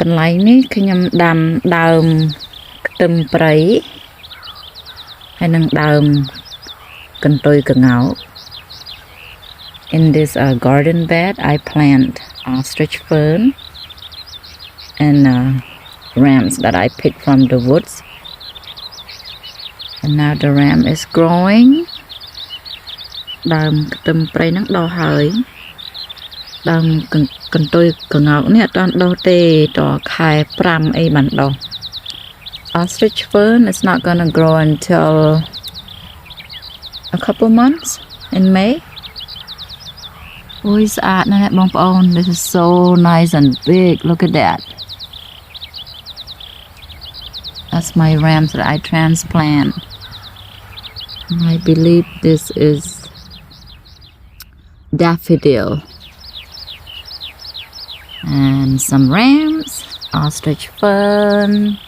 កន្លែងនេះខ្ញុំដាំដើមខ្ទឹមព្រៃហើយនឹងដើមកន្ទុយកង្កោក In this garden bed I plant ostrich fern and rams that I picked from the woods, and now the ram is growing. ដើមខ្ទឹមព្រៃហ្នឹងដុះហើយដើមកន្ទុយកង្កោកនេះអត់ទាន់ដុះទេតខែ5អីបានដុះ Ostrich fern is not gonna grow until a couple months in May. អូយស្អាតណាស់បងប្អូន This is so nice and big. Look at that. That's my rams that I transplant. I believe this is daffodil. And some rams, ostrich fern.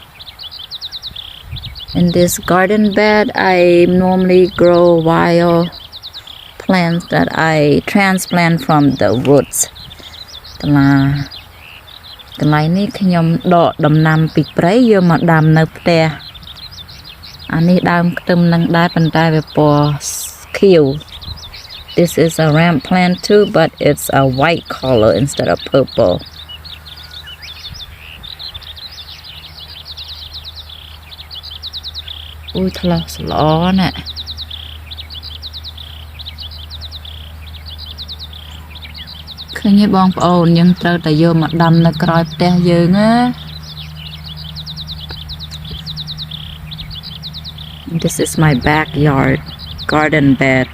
In this garden bed, I normally grow wild plants that I transplant from the woods. កន្លែងនេះខ្ញុំដកដំណាំពីព្រៃយកមកដាំនៅផ្ទះអានេះដើមខ្ទឹមនឹងដែរប៉ុន្តែវាពណ៌ខៀវ This is a ram plant too, but it's a white color instead of purple. Ui, thật là lọ nè. Khi như bọn ồn nhưng trâu ta vô mặt đâm là coi tè dương á. This is my backyard garden bed.